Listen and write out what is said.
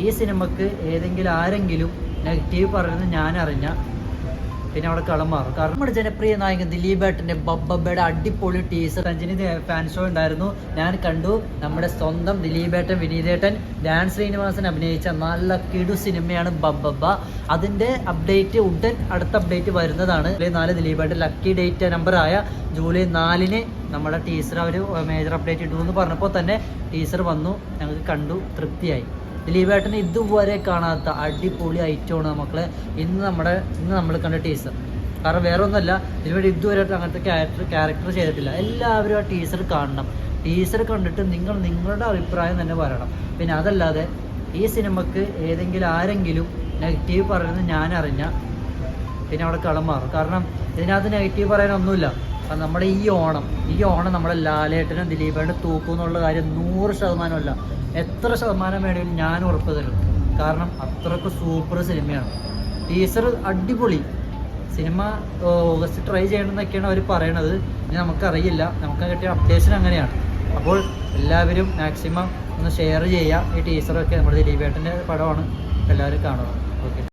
ഈ സിനിമക്ക് ഏതെങ്കിലും ആരെങ്കിലും നെഗറ്റീവ് പറയുന്നത് ഞാൻ അറിഞ്ഞ പിന്നെ അവിടെ കളം മാറും. കാരണം നമ്മുടെ ജനപ്രിയ നായകൻ ദിലീപേട്ടൻ്റെ ബബ്ബയുടെ അടിപൊളി ടീസർ രഞ്ജിനി ഫാൻ ഷോ ഉണ്ടായിരുന്നു, ഞാൻ കണ്ടു. നമ്മുടെ സ്വന്തം ദിലീപേട്ടൻ, വിനീതേട്ടൻ, ധ്യാൻ ശ്രീനിവാസൻ അഭിനയിച്ച നല്ല കിടു സിനിമയാണ് ബബ്ബ. അതിൻ്റെ അപ്ഡേറ്റ് ഉടൻ അടുത്ത അപ്ഡേറ്റ് വരുന്നതാണ്. ജൂലൈ 4 ദിലീപേട്ടൻ ലക്കി ഡേറ്റ് നമ്പറായ ജൂലൈ 4 നമ്മുടെ ടീസർ അവർ മേജർ അപ്ഡേറ്റ് ഇടുമെന്ന് പറഞ്ഞപ്പോൾ തന്നെ ടീസർ വന്നു, ഞങ്ങൾക്ക് കണ്ടു, തൃപ്തിയായി. ദിലീപേട്ടന് ഇതുവരെ കാണാത്ത അടിപൊളി ഐറ്റമാണ് മക്കളെ ഇന്ന് നമ്മൾ കണ്ട ടീസർ. കാരണം വേറെ ഒന്നുമല്ല, ദിലീപേട്ടൻ ഇതുവരെ അങ്ങനത്തെ ക്യാരക്ടർ ചെയ്തിട്ടില്ല. എല്ലാവരും ആ ടീസർ കാണണം. ടീസർ കണ്ടിട്ട് നിങ്ങളുടെ അഭിപ്രായം തന്നെ പറയണം. പിന്നെ അതല്ലാതെ ഈ സിനിമക്ക് ഏതെങ്കിലും ആരെങ്കിലും നെഗറ്റീവ് പറയുന്നത് ഞാൻ അറിഞ്ഞ പിന്നെ അവിടെ കളം മാറും. കാരണം ഇതിനകത്ത് നെഗറ്റീവ് പറയാനൊന്നുമില്ല. കാരണം നമ്മുടെ ഈ ഓണം നമ്മുടെ ലാലേട്ടനും ദിലീപേട്ടനും തൂക്കും എന്നുള്ള കാര്യം 100%. എത്ര ശതമാനം വേണമെങ്കിലും ഞാൻ ഉറപ്പ് തരും. കാരണം അത്രയ്ക്ക് സൂപ്പർ സിനിമയാണ്. ടീസർ അടിപൊളി സിനിമ. ഓഗസ്റ്റ് ട്രൈ ചെയ്യണമെന്നൊക്കെയാണ് അവർ പറയണത്. ഇനി നമുക്കറിയില്ല, നമുക്ക് കിട്ടിയ അപ്ഡേഷൻ അങ്ങനെയാണ്. അപ്പോൾ എല്ലാവരും മാക്സിമം ഒന്ന് ഷെയർ ചെയ്യുക. ഈ ടീസറൊക്കെ നമ്മുടെ ദിലീപേട്ടൻ്റെ പടമാണ്, എല്ലാവരും കാണുക.